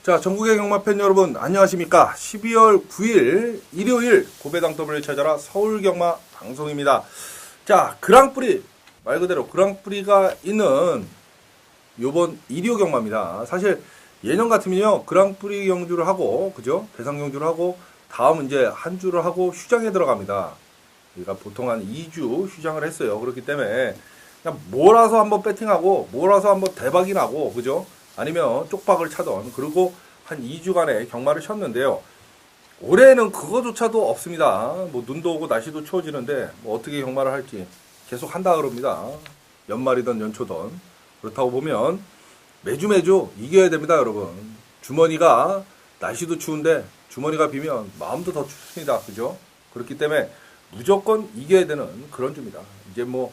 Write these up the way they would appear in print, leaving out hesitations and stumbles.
자, 전국의 경마팬 여러분 안녕하십니까? 12월 9일 일요일 고배당더블을 찾아라 서울경마 방송입니다. 자, 그랑프리 말 그대로 그랑프리가 있는 요번 1호 경마입니다. 사실 예년 같으면요 그랑프리 경주를 하고 그죠? 대상 경주를 하고 다음 이제 한 주를 하고 휴장에 들어갑니다. 그러니까 보통 한 2주 휴장을 했어요. 그렇기 때문에 그냥 몰아서 한번 배팅하고 몰아서 한번 대박이 나고 그죠? 아니면 쪽박을 차던 그리고 한 2주간의 경마를 쳤는데요. 올해는 그거조차도 없습니다. 뭐 눈도 오고 날씨도 추워지는데 뭐 어떻게 경마를 할지 계속 한다 그럽니다. 연말이든 연초든. 그렇다고 보면 매주 이겨야 됩니다, 여러분. 주머니가 날씨도 추운데 주머니가 비면 마음도 더 춥습니다. 그죠? 그렇기 때문에 무조건 이겨야 되는 그런 주입니다. 이제 뭐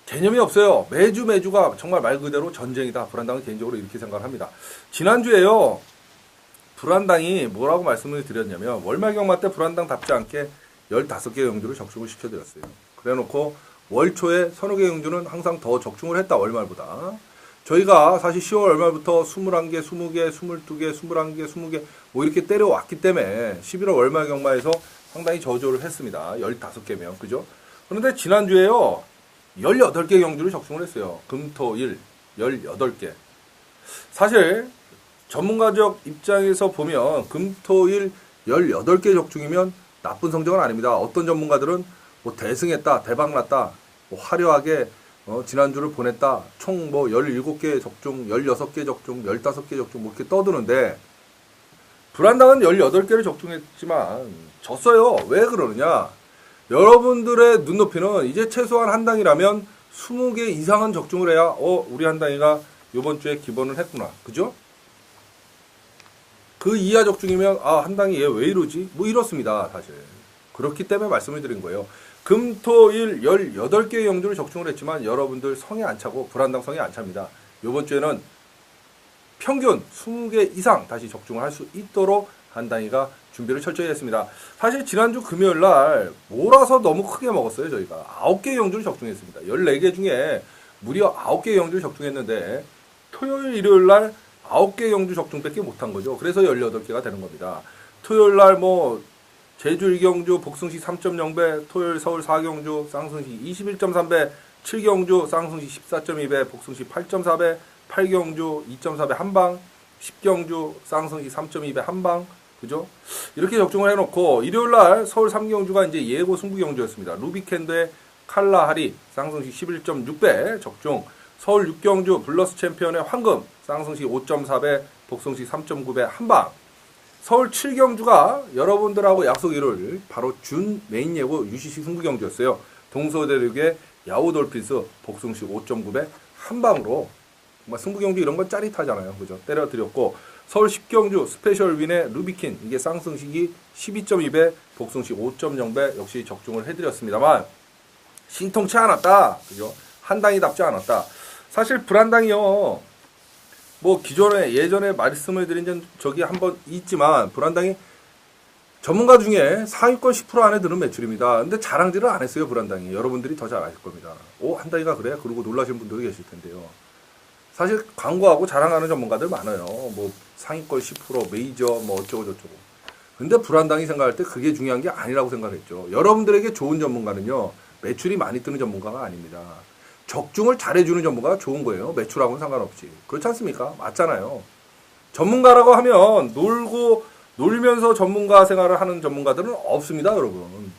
개념이 없어요. 매주가 정말 말 그대로 전쟁이다. 불안당은 개인적으로 이렇게 생각을 합니다. 지난주에요. 불안당이 뭐라고 말씀을 드렸냐면 월말 경마 때 불안당답지 않게 15개 경주를 적중을 시켜드렸어요. 그래놓고 월 초에 서너 개 경주는 항상 더 적중을 했다. 월말보다. 저희가 사실 10월 월말부터 21개, 20개, 22개, 21개, 20개 뭐 이렇게 때려왔기 때문에 11월 월말 경마에서 상당히 저조를 했습니다. 15개면. 그죠? 그런데 지난주에요. 18개 경주를 적중을 했어요. 금, 토, 일 18개. 사실 전문가적 입장에서 보면 금, 토, 일 18개 적중이면 나쁜 성적은 아닙니다. 어떤 전문가들은 뭐 대승했다, 대박났다, 뭐 화려하게 지난주를 보냈다, 총 뭐 17개 적중, 16개 적중, 15개 적중 뭐 이렇게 떠드는데 불안당은 18개를 적중했지만 졌어요. 왜 그러느냐? 여러분들의 눈높이는 이제 최소한 한 당이라면 20개 이상은 적중을 해야 우리 한 당이가 이번 주에 기본을 했구나. 그죠? 그 이하 적중이면 한 당이 얘 왜 이러지? 뭐 이렇습니다. 사실. 그렇기 때문에 말씀을 드린 거예요. 금, 토, 일 18개의 경주를 적중을 했지만 여러분들 성에 안 차고 불안당 성에 안 찹니다. 이번 주에는 평균 20개 이상 다시 적중을 할 수 있도록 한 당이가 준비를 철저히 했습니다. 사실 지난주 금요일날 몰아서 너무 크게 먹었어요. 저희가 9개 경주를 적중했습니다. 14개 중에 무려 9개 경주를 적중했는데 토요일 일요일날 9개 경주 적중밖에 못한 거죠. 그래서 18개가 되는 겁니다. 토요일날 뭐 제주 1경주 복승시 3.0배, 토요일 서울 4경주 쌍승시 21.3배, 7경주 쌍승시 14.2배, 복승시 8.4배, 8경주 2.4배 한방, 10경주 쌍승시 3.2배 한방, 그죠? 이렇게 적중을 해놓고 일요일날 서울 3경주가 이제 예고 승부 경주였습니다. 루비캔드의 칼라하리 쌍승시 11.6배 적중, 서울 6경주 블러스 챔피언의 황금 쌍승시 5.4배, 복승시 3.9배 한방, 서울 7경주가 여러분들하고 약속 일요일 바로 준 메인 예고 UCC 승부 경주였어요. 동서대륙의 야오돌피스 복승시 5.9배 한방으로 정말 승부 경주 이런 건 짜릿하잖아요. 그죠? 때려드렸고 서울 10경주 스페셜 윈의 루비킨 이게 쌍승식이 12.2배 복승시 5.0배 역시 적중을 해드렸습니다만 신통치 않았다. 그죠? 한 당이답지 않았다. 사실 불안당이요. 뭐 기존에 예전에 말씀을 드린 적이 한번 있지만 불안당이 전문가 중에 상위권 10% 안에 드는 매출입니다. 근데 자랑질을 안 했어요. 불안당이. 여러분들이 더 잘 아실 겁니다. 한 당이가 그래? 그러고 놀라신 분들이 계실 텐데요. 사실 광고하고 자랑하는 전문가들 많아요. 뭐 상위권 10% 메이저 뭐 어쩌고 저쩌고. 근데 불안당이 생각할 때 그게 중요한 게 아니라고 생각했죠. 여러분들에게 좋은 전문가는요. 매출이 많이 뜨는 전문가가 아닙니다. 적중을 잘해주는 전문가가 좋은 거예요. 매출하고는 상관없이. 그렇지 않습니까? 맞잖아요. 전문가라고 하면 놀면서 전문가 생활을 하는 전문가들은 없습니다, 여러분.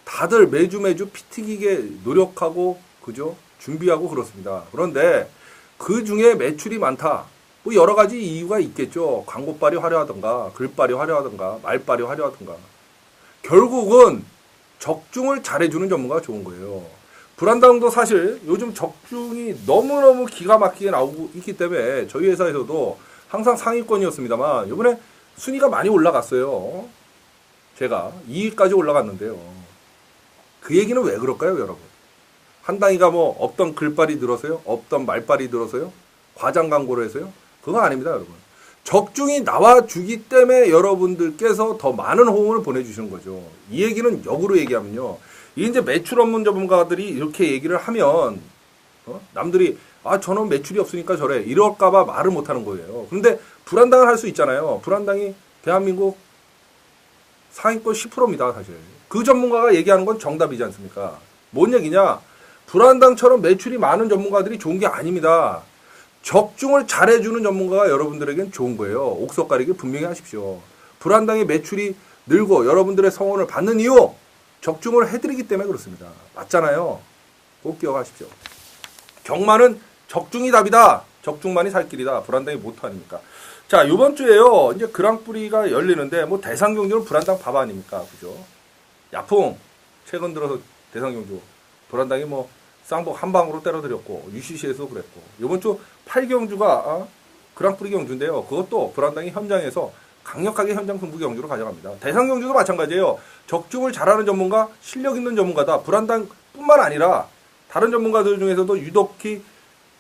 다들 매주 피 튀기게 노력하고 그죠? 준비하고 그렇습니다. 그런데 그 중에 매출이 많다. 뭐 여러 가지 이유가 있겠죠. 광고빨이 화려하던가, 글빨이 화려하던가, 말빨이 화려하던가. 결국은 적중을 잘해주는 전문가가 좋은 거예요. 불안당도 사실 요즘 적중이 너무너무 기가 막히게 나오고 있기 때문에 저희 회사에서도 항상 상위권이었습니다만 이번에 순위가 많이 올라갔어요. 제가 2위까지 올라갔는데요. 그 얘기는 왜 그럴까요, 여러분? 한 당이가 뭐 없던 글빨이 늘어서요? 없던 말빨이 늘어서요? 과장 광고를 해서요? 그거 아닙니다, 여러분. 적중이 나와주기 때문에 여러분들께서 더 많은 호응을 보내주시는 거죠. 이 얘기는 역으로 얘기하면요. 이제 매출 없는 전문가들이 이렇게 얘기를 하면 남들이 아, 저는 매출이 없으니까 저래. 이럴까봐 말을 못하는 거예요. 근데 불안당을 할 수 있잖아요. 불안당이 대한민국 상위권 10%입니다, 사실. 그 전문가가 얘기하는 건 정답이지 않습니까? 뭔 얘기냐? 불안당처럼 매출이 많은 전문가들이 좋은 게 아닙니다. 적중을 잘해주는 전문가가 여러분들에겐 좋은 거예요. 옥석 가리기 분명히 하십시오. 불안당의 매출이 늘고 여러분들의 성원을 받는 이유, 적중을 해드리기 때문에 그렇습니다. 맞잖아요. 꼭 기억하십시오. 경마는 적중이 답이다. 적중만이 살 길이다. 불안당이 모토 아닙니까? 자, 요번 주에요. 이제 그랑프리가 열리는데, 뭐 대상경주는 불안당 밥 아닙니까? 그죠? 야풍, 최근 들어서 대상경주. 불안당이 뭐 쌍복 한 방으로 때려드렸고, UCC에서도 그랬고. 요번 주 8경주가 그랑프리 경주인데요. 그것도 불안당이 현장에서 강력하게 현장 승부 경주로 가져갑니다. 대상경주도 마찬가지예요. 적중을 잘하는 전문가, 실력 있는 전문가다. 불안당뿐만 아니라 다른 전문가들 중에서도 유독히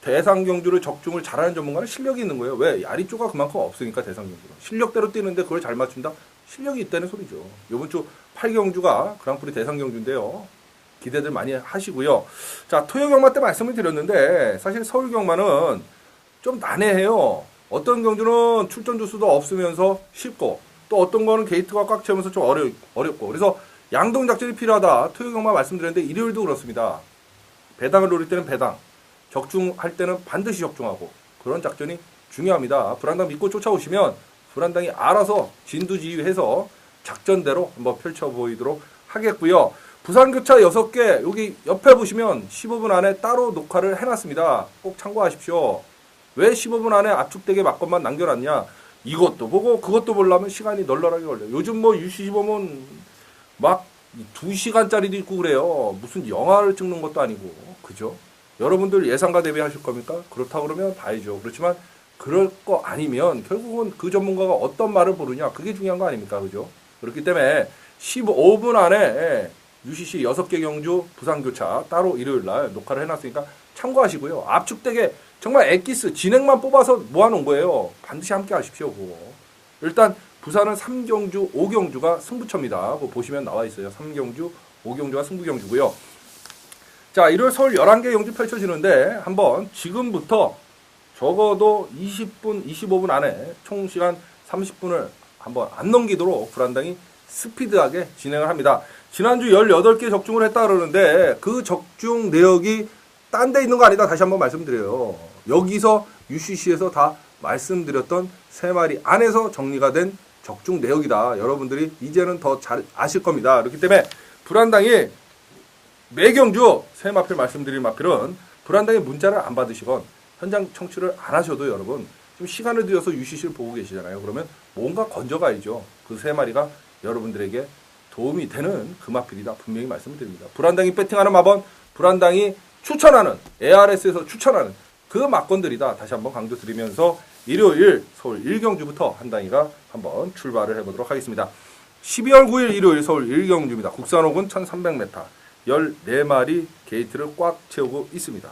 대상경주를 적중을 잘하는 전문가는 실력이 있는 거예요. 왜? 야리조가 그만큼 없으니까 대상경주는. 실력대로 뛰는데 그걸 잘 맞춘다? 실력이 있다는 소리죠. 이번 주 8경주가 그랑프리 대상경주인데요. 기대들 많이 하시고요. 자, 토요경마 때 말씀을 드렸는데 사실 서울경마는 좀 난해해요. 어떤 경주는 출전 주수도 없으면서 쉽고 또 어떤 거는 게이트가 꽉 채우면서 좀 어렵고 그래서 양동 작전이 필요하다. 토요경마 말씀드렸는데 일요일도 그렇습니다. 배당을 노릴 때는 배당, 적중할 때는 반드시 적중하고 그런 작전이 중요합니다. 불안당 믿고 쫓아오시면 불안당이 알아서 진두지휘해서 작전대로 한번 펼쳐보이도록 하겠고요. 부산교차 6개 여기 옆에 보시면 15분 안에 따로 녹화를 해놨습니다. 꼭 참고하십시오. 왜 15분 안에 압축되게 막것만 남겨놨냐. 이것도 보고 그것도 보려면 시간이 널널하게 걸려요. 요즘 뭐 UCC 보면 막 2시간짜리도 있고 그래요. 무슨 영화를 찍는 것도 아니고. 그죠? 여러분들 예상과 대비하실 겁니까? 그렇다 그러면 봐야죠. 그렇지만 그럴 거 아니면 결국은 그 전문가가 어떤 말을 부르냐. 그게 중요한 거 아닙니까? 그죠? 그렇기 때문에 15분 안에 UCC 6개 경주 부산교차 따로 일요일날 녹화를 해놨으니까 참고하시고요. 압축되게 정말 엑기스 진행만 뽑아서 모아놓은 거예요. 반드시 함께 하십시오. 그거. 일단 부산은 3경주 5경주가 승부처입니다. 그거 보시면 나와 있어요. 3경주 5경주가 승부경주고요. 자, 일요일 서울 11개 경주 펼쳐지는데 한번 지금부터 적어도 20분, 25분 안에 총 시간 30분을 한번 안 넘기도록 불안당이 스피드하게 진행을 합니다. 지난주 18개 적중을 했다 그러는데 그 적중 내역이 딴 데 있는 거 아니다. 다시 한번 말씀드려요. 여기서 UCC에서 다 말씀드렸던 3마리 안에서 정리가 된 적중 내역이다. 여러분들이 이제는 더 잘 아실 겁니다. 그렇기 때문에 불안당이 매경주 새 마필 말씀드린 마필은 불안당의 문자를 안 받으시건 현장 청취를 안 하셔도 여러분 좀 시간을 들여서 UCC를 보고 계시잖아요. 그러면 뭔가 건져가야죠. 그 3마리가 여러분들에게 도움이 되는 그 마필이다. 분명히 말씀을 드립니다. 불안당이 배팅하는 마번, 불안당이 추천하는, ARS에서 추천하는 그 막건들이다. 다시 한번 강조드리면서 일요일 서울 1경주부터 한 단위가 한번 출발을 해보도록 하겠습니다. 12월 9일 일요일 서울 1경주입니다. 국산옥은 1300m, 14마리 게이트를 꽉 채우고 있습니다.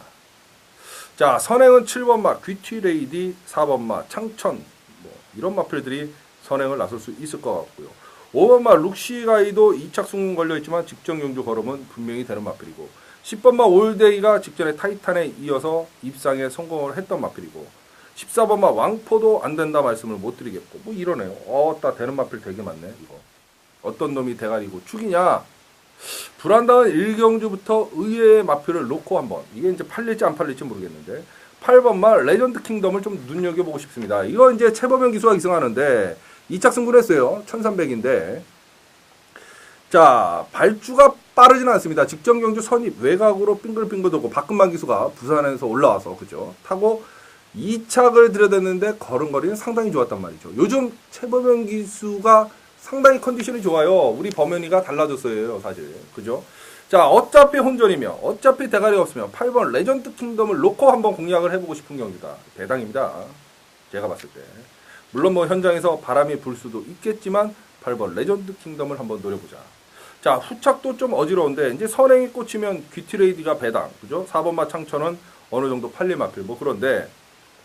자, 선행은 7번마, 귀티레이디 4번마, 창천, 뭐 이런 마필들이 선행을 나설 수 있을 것 같고요. 5번마 룩시가이도 2착 승문 걸려있지만 직전 경주 걸음은 분명히 되는 마필이고 10번마 올데이가 직전에 타이탄에 이어서 입상에 성공을 했던 마필이고 14번마 왕포도 안 된다 말씀을 못 드리겠고 뭐 이러네요. 따 되는 마필 되게 많네. 이거 어떤 놈이 대가리고 축이냐. 불안당은 1경주부터 의외의 마필을 놓고 한번 이게 이제 팔릴지 안 팔릴지 모르겠는데 8번마 레전드 킹덤을 좀 눈여겨보고 싶습니다. 이거 이제 최범현 기수가 기승하는데 2착 승부를 했어요. 1300인데 자, 발주가 빠르지는 않습니다. 직전 경주 선입 외곽으로 빙글빙글 돌고 박근만 기수가 부산에서 올라와서 그죠? 타고 2착을 들여댔는데 걸음걸이는 상당히 좋았단 말이죠. 요즘 최범현 기수가 상당히 컨디션이 좋아요. 우리 범현이가 달라졌어요, 사실. 그죠? 자, 어차피 혼전이며 어차피 대가리가 없으면 8번 레전드 킹덤을 놓고 한번 공략을 해보고 싶은 경기다. 대당입니다. 제가 봤을 때. 물론 뭐 현장에서 바람이 불 수도 있겠지만 8번 레전드 킹덤을 한번 노려보자. 자, 후착도 좀 어지러운데 이제 선행이 꽂히면 귀티레이디가 배당, 그죠? 4번마 창천은 어느 정도 팔릴 마필 뭐 그런데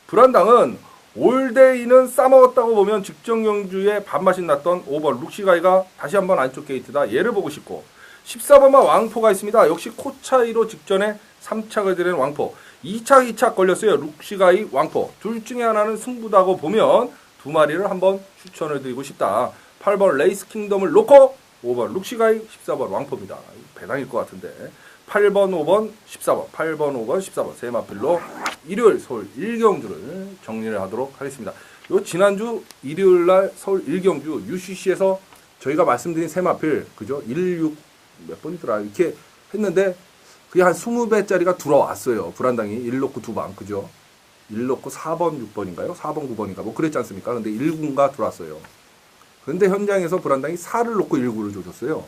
불안당은 올데이는 싸먹었다고 보면 직전 경주에 밥맛이 났던 5번 룩시가이가 다시 한번 안쪽 게이트다. 얘를 보고 싶고 14번마 왕포가 있습니다. 역시 코 차이로 직전에 3착을 들인 왕포. 2착 걸렸어요. 룩시가이 왕포. 둘 중에 하나는 승부다고 보면 두 마리를 한번 추천을 드리고 싶다. 8번 레이스 킹덤을 놓고 5번 룩시가이, 14번 왕포입니다. 배당일 것 같은데 8번, 5번, 14번 8번, 5번, 14번 세 마필로 일요일 서울 1경주를 정리를 하도록 하겠습니다. 요 지난주 일요일날 서울 1경주 UCC에서 저희가 말씀드린 세 마필 그죠? 16 몇 번이더라 이렇게 했는데 그게 한 20배짜리가 들어왔어요. 불안당이 1놓고 2방 그죠? 1놓고 4번 6번인가요? 4번 9번인가 뭐 그랬지 않습니까? 근데 1군가 들어왔어요. 근데 현장에서 불안당이 4를 놓고 1구를 줘줬어요.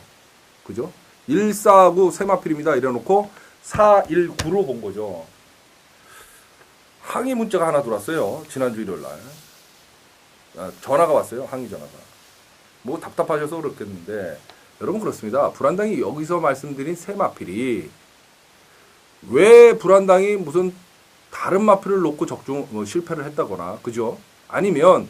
그죠? 1, 4, 9 세마필입니다. 이래놓고 4, 1, 9로 본 거죠. 항의 문자가 하나 들어왔어요. 지난주 일요일날. 전화가 왔어요. 항의 전화가. 뭐 답답하셔서 그렇겠는데 여러분 그렇습니다. 불안당이 여기서 말씀드린 세마필이 왜 불안당이 무슨 다른 마필을 놓고 실패를 했다거나 그죠? 아니면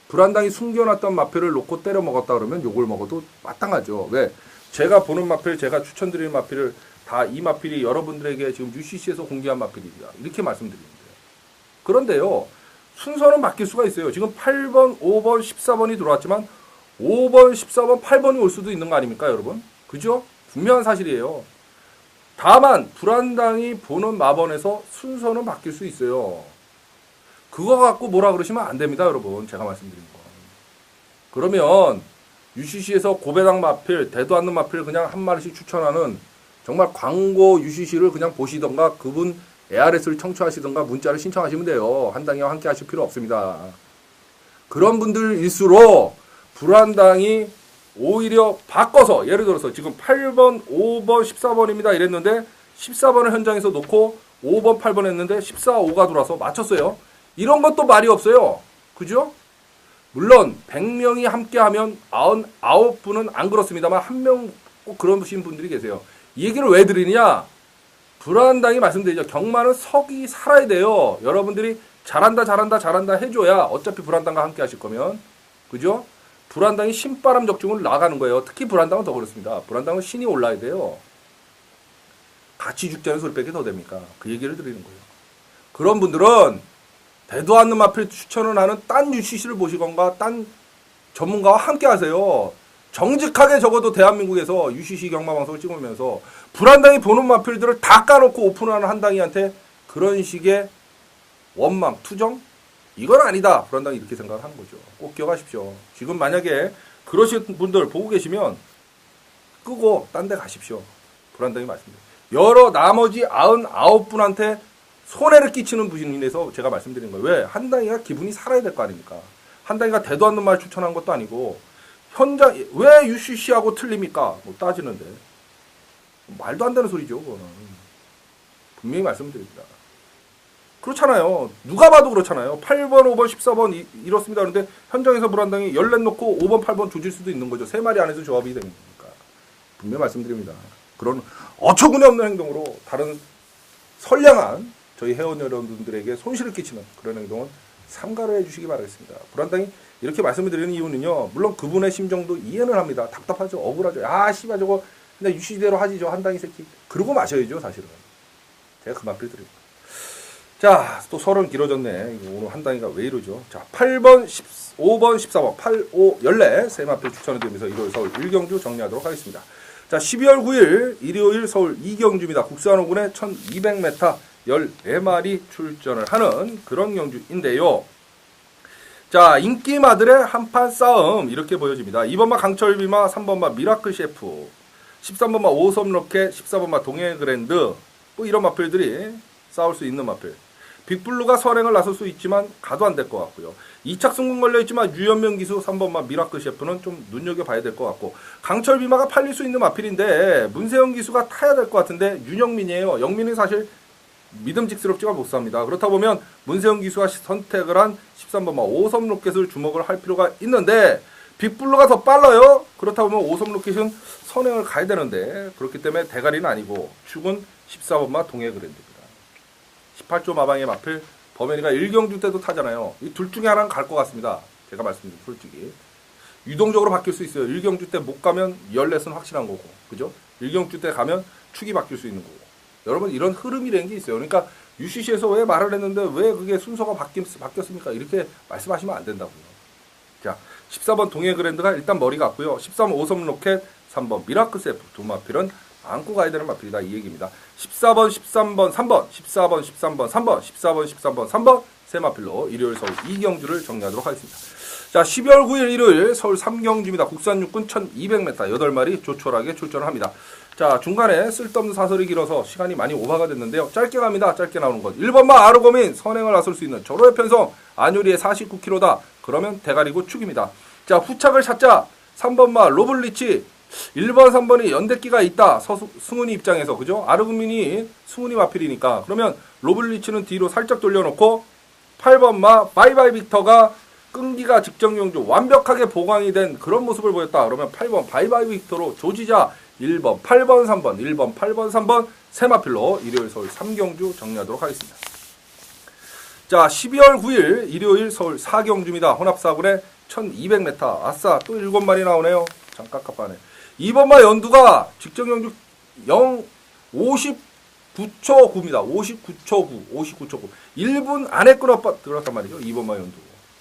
불안당이 숨겨놨던 마필을 놓고 때려 먹었다 그러면 욕을 먹어도 마땅하죠. 왜? 제가 보는 마필, 제가 추천드리는 마필을 다 이 마필이 여러분들에게 지금 UCC에서 공개한 마필입니다. 이렇게 말씀드리는데. 그런데요. 순서는 바뀔 수가 있어요. 지금 8번, 5번, 14번이 들어왔지만 5번, 14번, 8번이 올 수도 있는 거 아닙니까, 여러분? 그죠? 분명한 사실이에요. 다만 불안당이 보는 마번에서 순서는 바뀔 수 있어요. 그거 갖고 뭐라 그러시면 안 됩니다, 여러분. 제가 말씀드린 거. 그러면 UCC에서 고배당 마필, 대도 않는 마필 그냥 한 마리씩 추천하는 정말 광고 UCC를 그냥 보시던가 그분 ARS를 청취하시던가 문자를 신청하시면 돼요. 한당이와 함께 하실 필요 없습니다. 그런 분들일수록 불안당이 오히려 바꿔서 예를 들어서 지금 8번, 5번, 14번입니다 이랬는데 14번을 현장에서 놓고 5번, 8번 했는데 14, 5가 들어와서 맞췄어요. 이런 것도 말이 없어요. 그죠? 물론 100명이 함께하면 99분은 안 그렇습니다만 한 명 꼭 그러신 분들이 계세요. 이 얘기를 왜 드리냐? 불안당이 말씀드리죠. 경마는 석이 살아야 돼요. 여러분들이 잘한다 해줘야 어차피 불안당과 함께 하실 거면 그죠? 불안당이 신바람 적중을 나가는 거예요. 특히 불안당은 더 그렇습니다. 불안당은 신이 올라야 돼요. 같이 죽자는 소리밖에 더 됩니까? 그 얘기를 드리는 거예요. 그런 분들은 대도 않는 마필 추천을 하는 딴 UCC를 보시건가 딴 전문가와 함께 하세요. 정직하게 적어도 대한민국에서 UCC 경마방송을 찍으면서 불안당이 보는 마필들을 다 까놓고 오픈하는 한당이한테 그런 식의 원망, 투정? 이건 아니다. 불안당이 이렇게 생각을 하는 거죠. 꼭 기억하십시오. 지금 만약에 그러신 분들 보고 계시면 끄고 딴 데 가십시오. 불안당이 말씀드려요. 여러 나머지 99분한테 손해를 끼치는 분인데서 제가 말씀드린 거예요. 왜? 한당이가 기분이 살아야 될 거 아닙니까? 한당이가 대도 않는 말 추천한 것도 아니고 현장 왜 UCC하고 틀립니까? 뭐 따지는데 말도 안 되는 소리죠. 그거는. 분명히 말씀드립니다. 그렇잖아요. 누가 봐도 그렇잖아요. 8번, 5번, 14번 이렇습니다. 그런데 현장에서 불안당이 14 놓고 5번, 8번 조질 수도 있는 거죠. 세 마리 안에서 조합이 되는 거니까. 분명히 말씀드립니다. 그런 어처구니 없는 행동으로 다른 선량한 저희 회원 여러분들에게 손실을 끼치는 그런 행동은 삼가를 해주시기 바라겠습니다. 불안당이 이렇게 말씀을 드리는 이유는요. 물론 그분의 심정도 이해는 합니다. 답답하죠. 억울하죠. 아 씨발 저거 그냥 유시대로 하지 저 한당이 새끼. 그러고 마셔야죠 사실은. 제가 그 말을 드립니다. 자, 또 설은 길어졌네. 오늘 한당이가 왜 이러죠? 자, 8번, 15번, 14번, 8, 5, 14 세 마필 추천해드리면서 일요일 서울 1경주 정리하도록 하겠습니다. 자, 12월 9일 일요일 서울 2경주입니다. 국산호군의 1200m 14마리 출전을 하는 그런 경주인데요. 자, 인기마들의 한판 싸움 이렇게 보여집니다. 2번마 강철비마, 3번마 미라클 셰프, 13번마 오섬로켓, 14번마 동해그랜드 뭐 이런 마필들이 싸울 수 있는 마필. 빅블루가 선행을 나설 수 있지만 가도 안 될 것 같고요. 2착 승군 걸려있지만 유연명 기수 3번마 미라클 셰프는 좀 눈여겨봐야 될 것 같고 강철비마가 팔릴 수 있는 마필인데 문세영 기수가 타야 될 것 같은데 윤영민이에요. 영민이 사실 믿음직스럽지가 못합니다. 그렇다 보면 문세영 기수가 선택을 한 13번마 오섬로켓을 주목을 할 필요가 있는데 빅블루가 더 빨라요. 그렇다 보면 오섬로켓은 선행을 가야 되는데 그렇기 때문에 대가리는 아니고 축은 14번마 동해그랜드입니다. 18조 마방의 마필 범현이가 1경주 때도 타잖아요. 이 둘 중에 하나는 갈 것 같습니다. 제가 말씀드린 솔직히. 유동적으로 바뀔 수 있어요. 1경주 때 못 가면 14은 확실한 거고. 그죠? 1경주 때 가면 축이 바뀔 수 있는 거고. 여러분 이런 흐름이라는 게 있어요. 그러니까 UCC에서 왜 말을 했는데 왜 그게 순서가 바뀌었습니까? 이렇게 말씀하시면 안 된다고요. 자, 14번 동해그랜드가 일단 머리 같고요. 13번 오섬로켓, 3번 미라클세프 두 마필은 안고 가야 되는 마필이다 이 얘기입니다. 14번, 13번, 3번, 14번, 13번, 3번, 14번, 13번, 3번 세 마필로 일요일 서울 2경주를 정리하도록 하겠습니다. 자, 12월 9일 일요일 서울 3경주입니다. 국산 육군 1200m 8마리 조촐하게 출전을 합니다. 자, 중간에 쓸데없는 사설이 길어서 시간이 많이 오버가 됐는데요. 짧게 갑니다. 짧게 나오는 것. 1번마 아르고민 선행을 나설 수 있는 절호의 편성 안효리의 49km다. 그러면 대가리고 축입니다. 자, 후착을 찾자. 3번마 로블리치 1번, 3번이 연대기가 있다. 승훈이 입장에서 그죠? 아르고민이 승훈이 마필이니까 그러면 로블리치는 뒤로 살짝 돌려놓고 8번마 바이바이 빅터가 끈기가 직전경주 완벽하게 보강이 된 그런 모습을 보였다. 그러면 8번 바이바이 빅터로 조지자 1번, 8번, 3번, 1번, 8번, 3번 세마필로 일요일 서울 3경주 정리하도록 하겠습니다. 자, 12월 9일 일요일 서울 4경주입니다. 혼합사군의 1200m. 아싸, 또 7마리 나오네요. 참 깝깝하네. 2번마 연두가 직전경주 59초 9입니다. 59초 9. 59초 9. 1분 안에 들어갔단 말이죠. 2번마 연두.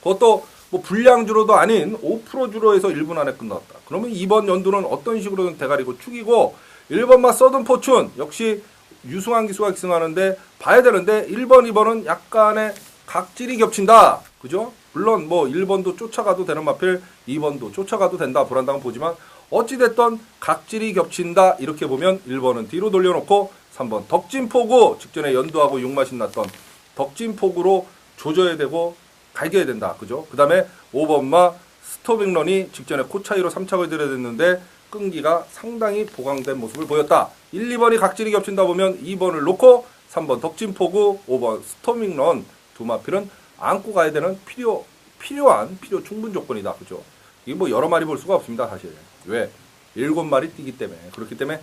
그것도 뭐 불량주로도 아닌 5% 주로에서 1분 안에 끝났다. 그러면 2번 연두는 어떤 식으로든 대가리고 축이고 1번마 서든 포춘 역시 유승환 기수가 기승하는데 봐야 되는데 1번, 2번은 약간의 각질이 겹친다. 그죠? 물론 뭐 1번도 쫓아가도 되는 마필 2번도 쫓아가도 된다. 불안당은 보지만 어찌됐던 각질이 겹친다. 이렇게 보면 1번은 뒤로 돌려놓고 3번 덕진포구 직전에 연두하고 육맛이 났던 덕진포구로 조져야 되고 갈겨야 된다. 그죠? 그 다음에 5번마 스토빙런이 직전에 코차이로 3착을 들여댔는데 끈기가 상당히 보강된 모습을 보였다. 1, 2번이 각질이 겹친다 보면 2번을 놓고 3번 덕진포구, 5번 스토빙런 두 마필은 안고 가야 되는 필요 충분 조건이다. 그죠? 이게 뭐 여러 마리 볼 수가 없습니다. 사실. 왜? 7마리 뛰기 때문에. 그렇기 때문에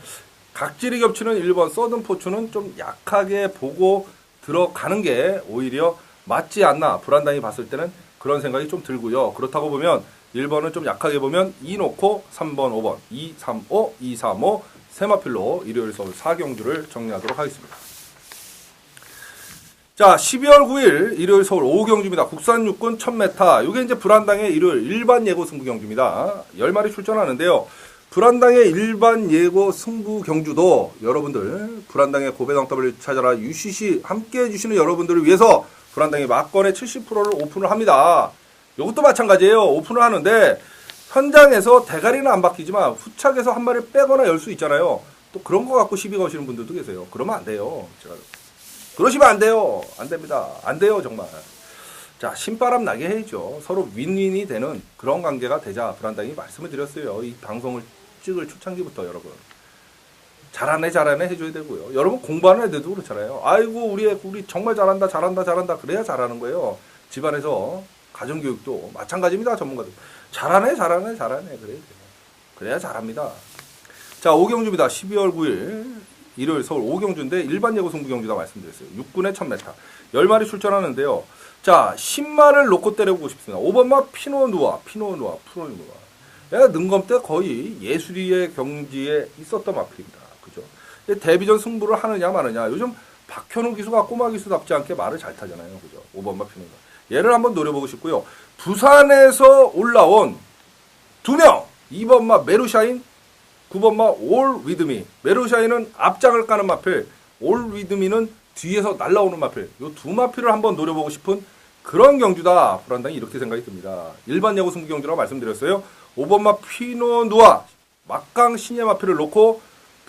각질이 겹치는 1번 서든 포춘은 좀 약하게 보고 들어가는 게 오히려 맞지 않나. 불안당이 봤을 때는 그런 생각이 좀 들고요. 그렇다고 보면 1번은 좀 약하게 보면 2 놓고 3번, 5번, 2, 3, 5, 2, 3, 5 세마필로 일요일 서울 4경주를 정리하도록 하겠습니다. 자, 12월 9일 일요일 서울 5경주입니다. 국산 육군 1000m. 이게 이제 불안당의 일요일 일반 예고 승부 경주입니다. 10마리 출전하는데요. 불안당의 일반 예고 승부 경주도 여러분들 불안당의 고배당더블을 찾아라 UCC 함께 해주시는 여러분들을 위해서 불안당의 막건의 70%를 오픈을 합니다. 이것도 마찬가지예요. 오픈을 하는데 현장에서 대가리는 안 바뀌지만 후착에서 한 마리 빼거나 열 수 있잖아요. 또 그런 거 갖고 시비 거시는 분들도 계세요. 그러면 안 돼요. 그러시면 안 돼요. 안 됩니다. 안 돼요, 정말. 자, 신바람 나게 해야죠. 서로 윈윈이 되는 그런 관계가 되자 불안당이 말씀을 드렸어요. 이 방송을 찍을 초창기부터 여러분. 잘하네 해줘야 되고요. 여러분 공부하는 애들도 그렇잖아요. 아이고 우리 정말 잘한다. 그래야 잘하는 거예요. 집안에서 가정교육도 마찬가지입니다. 전문가들. 잘하네. 그래야 잘합니다. 자, 5경주입니다. 12월 9일 일요일 서울 5경주인데 일반 예고 승부 경주다 말씀드렸어요. 육군의 1000m. 10마리 출전하는데요. 자, 10마를 놓고 때려보고 싶습니다. 5번마 피노누아. 얘가 능검 때 거의 예술이의 경지에 있었던 마필입니다. 그죠? 데뷔전 승부를 하느냐 마느냐. 요즘 박현우 기수가 꼬마 기수답지 않게 말을 잘 타잖아요. 그죠? 5번마 피노누아. 얘를 한번 노려보고 싶고요. 부산에서 올라온 2명. 2번마 메루샤인, 9번마 올 위드미. 메루샤인은 앞장을 까는 마필, 올 위드미는 뒤에서 날라오는 마필. 이 두 마필을 한번 노려보고 싶은 그런 경주다. 불안당이 이렇게 생각이 듭니다. 일반 야구 승부 경주라고 말씀드렸어요. 5번마 피노누아 막강 신예 마필을 놓고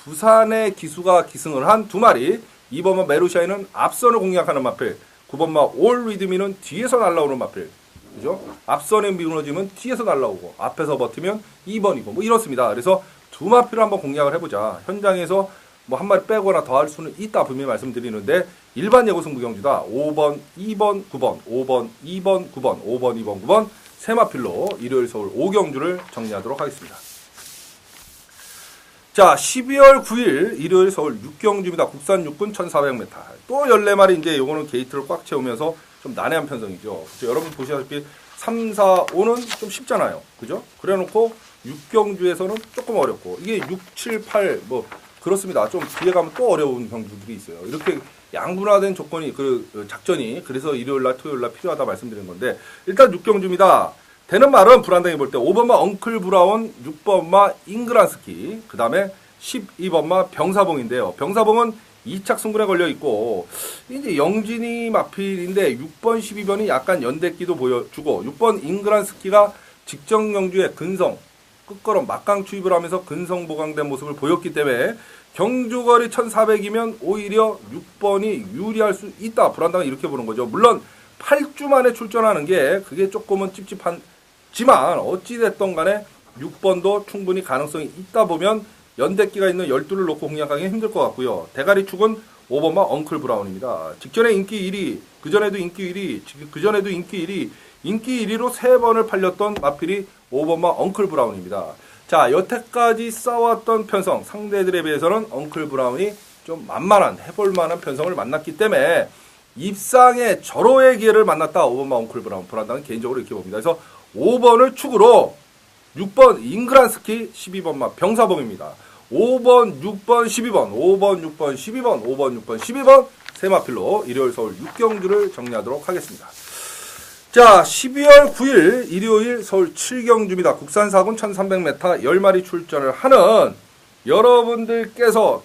부산의 기수가 기승을 한 두 마리. 2번마 메루샤인은 앞선을 공략하는 마필, 9번마 올 위드미는 뒤에서 날라오는 마필. 그죠? 앞선에 무너지면 뒤에서 날라오고 앞에서 버티면 2번이고 뭐 이렇습니다. 그래서 두 마필을 한번 공략을 해보자. 현장에서 뭐 한 마리 빼거나 더 할 수는 있다 분명히 말씀드리는데 일반 예고 승부 경주다. 5번, 2번, 9번, 5번, 2번, 9번, 5번, 2번, 9번 세 마필로 일요일 서울 5경주를 정리하도록 하겠습니다. 자, 12월 9일 일요일 서울 6경주입니다. 국산 육군 1400m. 또 14마리 이제 요거는 게이트를 꽉 채우면서 좀 난해한 편성이죠. 그렇죠? 여러분 보시다시피 3, 4, 5는 좀 쉽잖아요. 그죠? 그래 놓고 6경주에서는 조금 어렵고 이게 6, 7, 8 뭐 그렇습니다. 좀 뒤에 가면 또 어려운 경주들이 있어요. 이렇게 양분화된 조건이 작전이 그래서 일요일 날 토요일 날 필요하다 말씀드린 건데 일단 6경주입니다. 되는 말은 불안당이 볼 때 5번마 엉클 브라운, 6번마 잉그란스키, 그 다음에 12번마 병사봉인데요. 병사봉은 2착 승분에 걸려 있고 이제 영진이 마필인데 6번, 12번이 약간 연대기도 보여주고 6번 잉그란스키가 직전 경주에 근성 끝걸음 막강 추입을 하면서 근성 보강된 모습을 보였기 때문에 경주거리 1400이면 오히려 6번이 유리할 수 있다. 불안당은 이렇게 보는 거죠. 물론 8주 만에 출전하는 게 그게 조금은 찝찝하지만 어찌됐던 간에 6번도 충분히 가능성이 있다 보면 연대기가 있는 12를 놓고 공략하기 힘들 것 같고요. 대가리 축은 5번마 엉클 브라운입니다. 직전에 인기 1위, 그전에도 인기 1위, 그전에도 인기 1위, 인기 1위로 3번을 팔렸던 마필이 5번마 엉클 브라운입니다. 자, 여태까지 싸웠던 편성, 상대들에 비해서는 엉클 브라운이 좀 만만한, 해볼만한 편성을 만났기 때문에 입상의 절호의 기회를 만났다. 5번마 엉클 브라운, 불안당은 개인적으로 이렇게 봅니다. 그래서 5번을 축으로 6번 잉그란스키, 12번마 병사봉입니다. 5번, 6번, 12번, 5번, 6번, 12번, 5번, 6번, 12번 세 마필로 일요일 서울 6경주를 정리하도록 하겠습니다. 자, 12월 9일 일요일 서울 7경주입니다. 국산 4군 1300m 10마리 출전을 하는 여러분들께서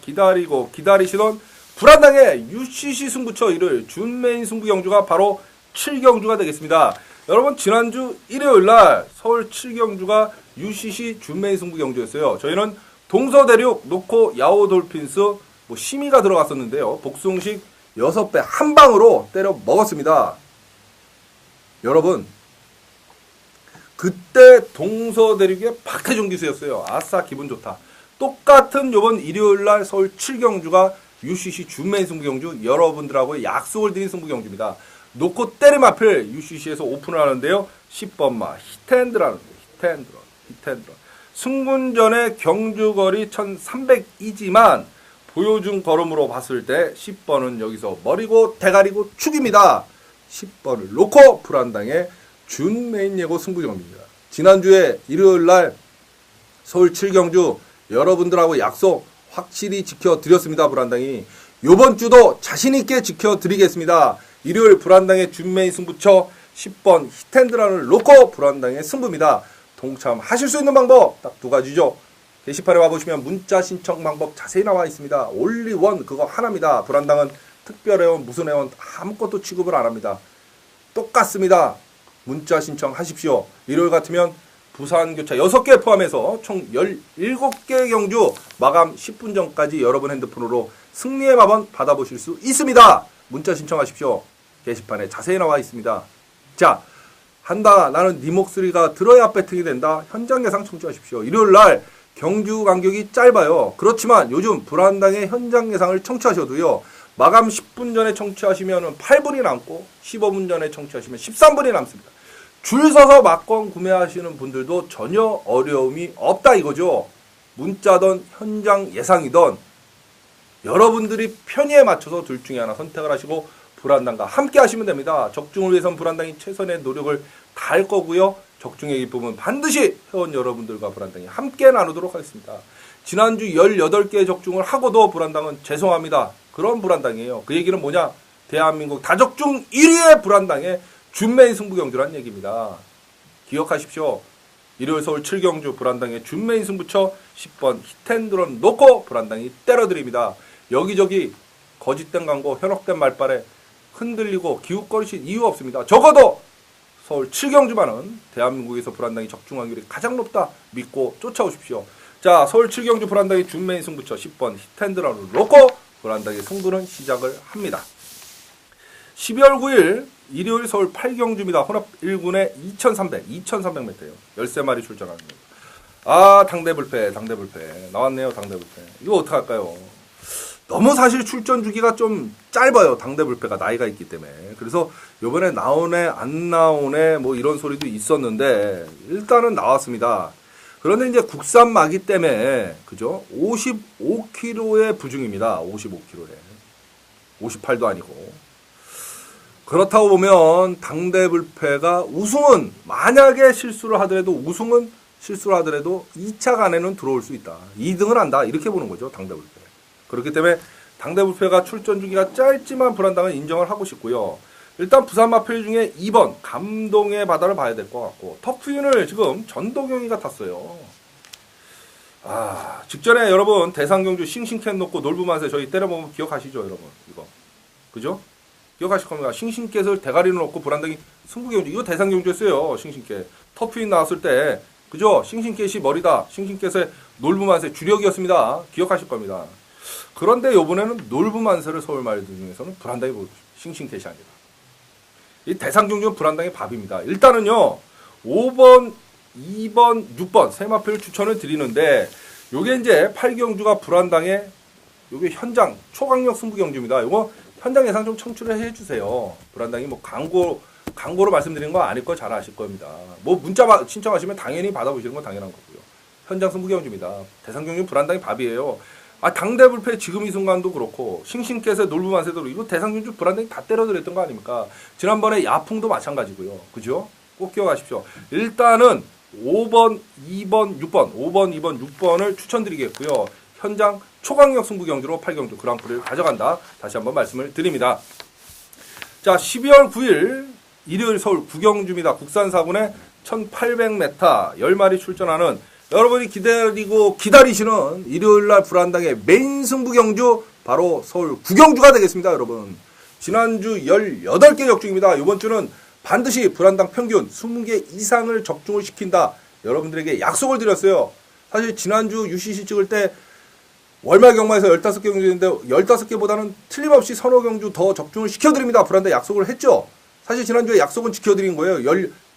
기다리시던 불안당의 UCC 승부처 일요일 준메인 승부 경주가 바로 7경주가 되겠습니다. 여러분 지난주 일요일날 서울 7경주가 UCC 준메인 승부 경주였어요. 저희는 동서대륙 놓고 야오 돌핀스 심의가 들어갔었는데요. 복숭식 6배 한 방으로 때려 먹었습니다. 여러분 그때 동서대륙의 박태준 기수였어요. 아싸 기분 좋다. 똑같은 요번 일요일날 서울 7경주가 UCC 준메인 승부 경주 여러분들하고 약속을 드린 승부 경주입니다. 놓고 때림 앞을 UCC에서 오픈을 하는데요. 10번마 히트앤드라는 히트앤드런 승분전의 경주거리 1300이지만 보여준 걸음으로 봤을 때 10번은 여기서 머리고 대가리고 축입니다. 10번을 놓고 불안당의 준메인 예고 승부경기입니다. 지난주에 일요일날 서울 7경주 여러분들하고 약속 확실히 지켜드렸습니다. 불안당이 요번 주도 자신있게 지켜드리겠습니다. 일요일 불안당의 준메인 승부처 10번 히트앤드런을 놓고 불안당의 승부입니다. 동참하실 수 있는 방법 딱 두 가지죠. 게시판에 와보시면 문자 신청 방법 자세히 나와 있습니다. 올리원 그거 하나입니다. 불안당은 특별회원 무슨 회원 아무것도 취급을 안 합니다. 똑같습니다. 문자 신청하십시오. 일요일 같으면 부산교차 6개 포함해서 총 17개 경주 마감 10분 전까지 여러분 핸드폰으로 승리의 마번 받아보실 수 있습니다. 문자 신청하십시오. 게시판에 자세히 나와 있습니다. 자, 한다. 나는 네 목소리가 들어야 배팅이 된다. 현장 예상 청취하십시오. 일요일날 경주 간격이 짧아요. 그렇지만 요즘 불안당의 현장 예상을 청취하셔도요. 마감 10분 전에 청취하시면 8분이 남고 15분 전에 청취하시면 13분이 남습니다. 줄 서서 막건 구매하시는 분들도 전혀 어려움이 없다 이거죠. 문자든 현장 예상이든 여러분들이 편의에 맞춰서 둘 중에 하나 선택을 하시고 불안당과 함께 하시면 됩니다. 적중을 위해선 불안당이 최선의 노력을 다할 거고요. 적중의 기쁨은 반드시 회원 여러분들과 불안당이 함께 나누도록 하겠습니다. 지난주 18개 적중을 하고도 불안당은 죄송합니다. 그런 불안당이에요. 그 얘기는 뭐냐? 대한민국 다적중 1위의 불안당의 준메인 승부경주란 얘기입니다. 기억하십시오. 일요일 서울 7경주 불안당의 준메인 승부처 10번 히트앤드런 놓고 불안당이 때려드립니다. 여기저기 거짓된 광고, 현혹된 말발에 흔들리고 기웃거리실 이유 없습니다. 적어도 서울 7경주만은 대한민국에서 불안당이 적중 확률이 가장 높다 믿고 쫓아오십시오. 자, 서울 7경주 불안당의 준메인 승부처 10번 히트앤드런을 놓고 불안당의 승부는 시작을 합니다. 12월 9일 일요일 서울 8경주입니다. 혼합 1군에 2300m예요. 13마리 출전하는 겁니다. 아, 당대불패 나왔네요. 당대불패 이거 어떡할까요? 너무 사실 출전 주기가 좀 짧아요. 당대불패가 나이가 있기 때문에. 그래서 요번에 나오네 안 나오네 뭐 이런 소리도 있었는데 일단은 나왔습니다. 그런데 이제 국산 마기 때문에 그죠? 55kg의 부중입니다. 55kg에 58도 아니고. 그렇다고 보면 당대불패가 우승은 만약에 실수를 하더라도 2차 간에는 들어올 수 있다. 2등을 한다. 이렇게 보는 거죠. 당대불패. 그렇기 때문에 당대불패가 출전 주기가 짧지만 불안당은 인정을 하고 싶고요. 일단 부산 마필 중에 2번 감동의 바다를 봐야 될 것 같고 터프윈을 지금 전도경이가 탔어요. 직전에 여러분 대상경주 싱싱캔 놓고 놀부만세 저희 때려보면 기억하시죠 여러분? 이거 그죠? 기억하실 겁니다. 싱싱캣을 대가리를 놓고 불안당이 승부경주 이거 대상경주였어요. 싱싱캣 터프윈 나왔을 때 그죠? 싱싱캣이 머리다. 싱싱캣의 놀부만세 주력이었습니다. 기억하실 겁니다. 그런데 이번에는 놀부만세를 서울 마리들 중에서는 불안당이 싱싱캣이 아니라 이 대상경주는 불안당의 밥입니다. 일단은요 5번, 2번, 6번 세 마필을 추천을 드리는데 요게 이제 8경주가 불안당의 요게 현장 초강력 승부경주입니다. 요거 현장 예상 좀 청취를 해주세요. 불안당이 뭐 광고로 말씀드리는 거 아닐 거 잘 아실 겁니다. 뭐 문자 신청하시면 당연히 받아보시는 건 당연한 거고요. 현장 승부경주입니다. 대상경주 불안당이 밥이에요. 당대불패 지금 이 순간도 그렇고 싱싱캣의 놀부만세도 이거 대상경주 불안당이 다 때려드렸던 거 아닙니까? 지난번에 야풍도 마찬가지고요. 그죠? 꼭 기억하십시오. 일단은 5번, 2번, 6번 5번, 2번, 6번을 추천드리겠고요. 현장 초강력 승부경주로 8경주 그랑프리를 가져간다. 다시 한번 말씀을 드립니다. 자, 12월 9일 일요일 서울 구경주입니다. 국산 4군에 1800m 10마리 출전하는 여러분이 기다리고 기다리시는 일요일날 불안당의 메인 승부경주 바로 서울 구경주가 되겠습니다. 여러분 지난주 18개 적중입니다. 이번 주는 반드시 불안당 평균 20개 이상을 적중을 시킨다. 여러분들에게 약속을 드렸어요. 사실 지난주 UCC 찍을 때 월말 경마에서 15개 경주인데 15개보다는 틀림없이 서너 경주 더 적중을 시켜드립니다. 불안당 약속을 했죠. 사실 지난주에 약속은 지켜드린 거예요.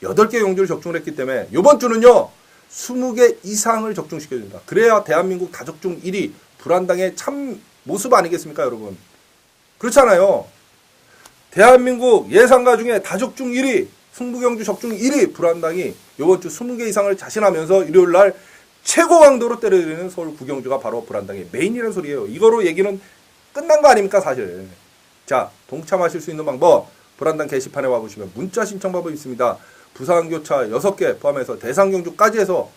18개 경주를 적중을 했기 때문에 이번 주는요 20개 이상을 적중시켜줍니다. 그래야 대한민국 다적중 1위 불안당의 참 모습 아니겠습니까 여러분? 그렇잖아요. 대한민국 예상가 중에 다적중 1위 승부경주 적중 1위 불안당이 이번 주 20개 이상을 자신하면서 일요일날 최고 강도로 때려드리는 서울 구경주가 바로 불안당의 메인이라는 소리예요. 이거로 얘기는 끝난 거 아닙니까 사실. 자, 동참하실 수 있는 방법 불안당 게시판에 와보시면 문자 신청 방법이 있습니다. 부산교차 6개 포함해서 대상경주까지 해서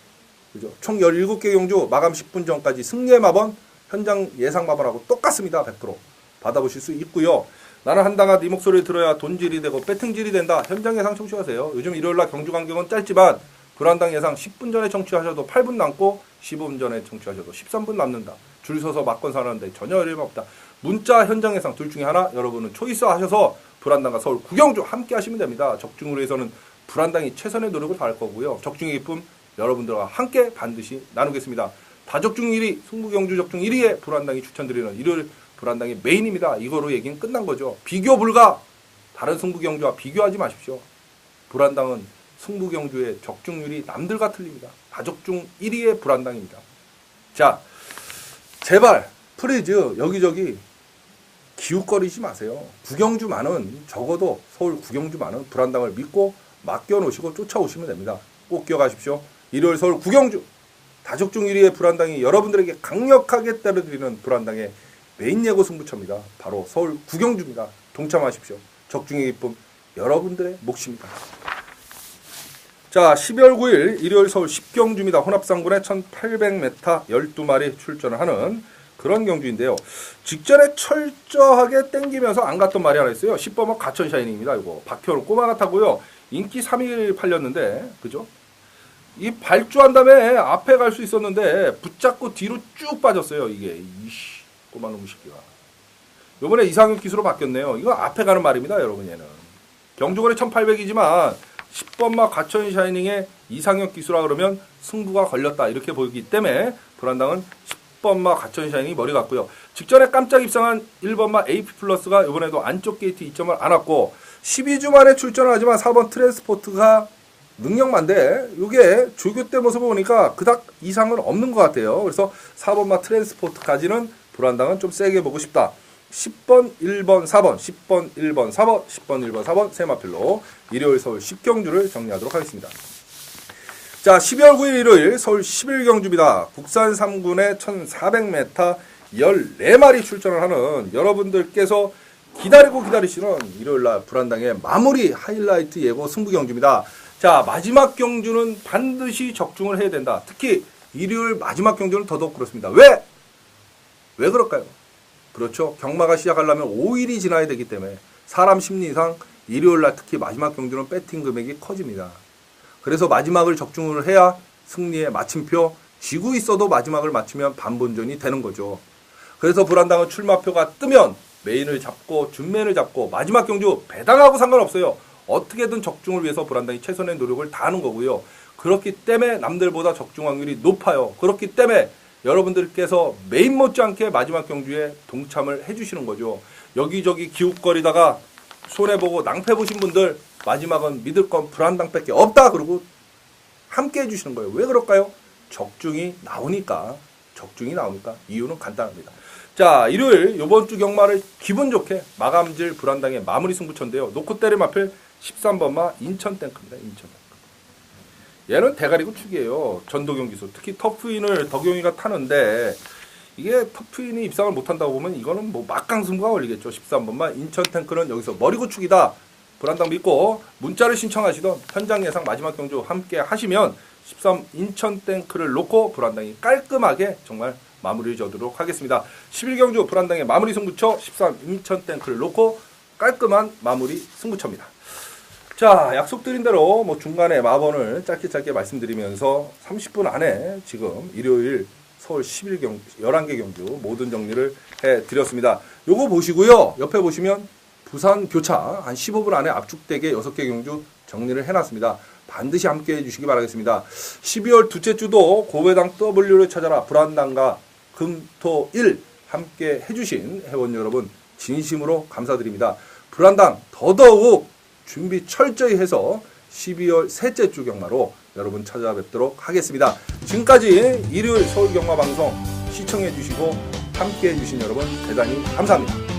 그죠? 총 17개 경주 마감 10분 전까지 승리의 마번 현장 예상 마번하고 똑같습니다. 100% 받아보실 수 있고요. 나는 한당아 네 목소리를 들어야 돈질이 되고 배팅질이 된다. 현장 예상 청취하세요. 요즘 일요일날 경주 간격은 짧지만 불안당 예상 10분 전에 청취하셔도 8분 남고 15분 전에 청취하셔도 13분 남는다. 줄 서서 막건 사는데 전혀 어려움 없다. 문자 현장 예상 둘 중에 하나 여러분은 초이스 하셔서 불안당과 서울 구경주 함께 하시면 됩니다. 적중으로 해서는 불안당이 최선의 노력을 다할 거고요. 적중의 기쁨 여러분들과 함께 반드시 나누겠습니다. 다적중 1위 승부경주 적중 1위에 불안당이 추천드리는 일요일 불안당이 메인입니다. 이거로 얘기는 끝난 거죠. 비교 불가. 다른 승부경주와 비교하지 마십시오. 불안당은 승부경주의 적중률이 남들과 틀립니다. 다적중 1위의 불안당입니다. 자, 제발 프리즈 여기저기 기웃거리지 마세요. 구경주만은 적어도 서울 구경주만은 불안당을 믿고 맡겨놓으시고 쫓아오시면 됩니다. 꼭 기억하십시오. 일요일 서울 구경주 다적중 1위의 불안당이 여러분들에게 강력하게 때려드리는 불안당의 메인 예고 승부처입니다. 바로 서울 구경주입니다. 동참하십시오. 적중의 기쁨 여러분들의 몫입니다. 자, 12월 9일 일요일 서울 10경주입니다. 혼합상군에 1800m 12마리 출전을 하는 그런 경주인데요. 직전에 철저하게 땡기면서 안 갔던 말이 하나 있어요. 10번은 가천샤이닝입니다. 이거 박현우 꼬마가 타고요. 인기 3위를 팔렸는데 그죠? 이 발주한 다음에 앞에 갈 수 있었는데 붙잡고 뒤로 쭉 빠졌어요. 이게 이씨 꼬마 놈의 새끼가. 요번에 이상형 기수로 바뀌었네요. 이거 앞에 가는 말입니다. 여러분 얘는. 경주거리 1800이지만 10번마 가천샤이닝의 이상형 기수라 그러면 승부가 걸렸다. 이렇게 보이기 때문에 불안당은 10번마 가천샤이닝이 머리 갔고요. 직전에 깜짝 입상한 1번마 AP 플러스가 이번에도 안쪽 게이트 2점을 안았고 12주 만에 출전을 하지만 4번 트랜스포트가 능력만데 이게 조교 때 모습을 보니까 그닥 이상은 없는 것 같아요. 그래서 4번마 트랜스포트까지는 불안당은 좀 세게 보고 싶다. 10번, 1번, 4번, 10번, 1번, 4번, 10번, 1번, 4번 세 마필로 일요일 서울 10경주를 정리하도록 하겠습니다. 자, 12월 9일 일요일 서울 11경주입니다. 국산 3군에 1400m 14마리 출전을 하는 여러분들께서 기다리고 기다리시는 일요일날 불안당의 마무리 하이라이트 예고 승부경주입니다. 자, 마지막 경주는 반드시 적중을 해야 된다. 특히 일요일 마지막 경주는 더더욱 그렇습니다. 왜 그럴까요? 그렇죠. 경마가 시작하려면 5일이 지나야 되기 때문에 사람 심리상 일요일날 특히 마지막 경주는 배팅 금액이 커집니다. 그래서 마지막을 적중을 해야 승리의 마침표, 지고 있어도 마지막을 맞추면 반본전이 되는 거죠. 그래서 불안당은 출마표가 뜨면 메인을 잡고 준메인을 잡고 마지막 경주 배당하고 상관없어요. 어떻게든 적중을 위해서 불안당이 최선의 노력을 다하는 거고요. 그렇기 때문에 남들보다 적중 확률이 높아요. 그렇기 때문에 여러분들께서 메인 못지않게 마지막 경주에 동참을 해주시는 거죠. 여기저기 기웃거리다가 손해보고 낭패보신 분들 마지막은 믿을 건 불안당밖에 없다 그러고 함께 해주시는 거예요. 왜 그럴까요? 적중이 나오니까. 이유는 간단합니다. 자, 일요일 요번 주 경마를 기분 좋게 마감질 불안당의 마무리 승부처인데요. 놓고 때려 맞힐 13번마 인천탱크입니다. 얘는 대가리고 축이에요. 전도경 기수. 특히 터프인을 덕용이가 타는데 이게 터프인이 입상을 못한다고 보면 이거는 뭐 막강승부가 걸리겠죠. 13번마 인천탱크는 여기서 머리고 축이다. 불안당 믿고 문자를 신청하시던 현장 예상 마지막 경주 함께 하시면 13 인천탱크를 놓고 불안당이 깔끔하게 정말 마무리 지어도록 하겠습니다. 11경주 불안당의 마무리 승부처 13 인천탱크를 놓고 깔끔한 마무리 승부처입니다. 자, 약속드린 대로 뭐 중간에 마번을 짧게 말씀드리면서 30분 안에 지금 일요일 서울 11개 경주 모든 정리를 해드렸습니다. 요거 보시고요. 옆에 보시면 부산 교차 한 15분 안에 압축되게 6개 경주 정리를 해놨습니다. 반드시 함께 해주시기 바라겠습니다. 12월 둘째 주도 고배당 W를 찾아라 불안당과 금토일 함께 해주신 회원 여러분 진심으로 감사드립니다. 불안당 더더욱 준비 철저히 해서 12월 셋째 주 경마로 여러분 찾아뵙도록 하겠습니다. 지금까지 일요일 서울경마방송 시청해주시고 함께해주신 여러분 대단히 감사합니다.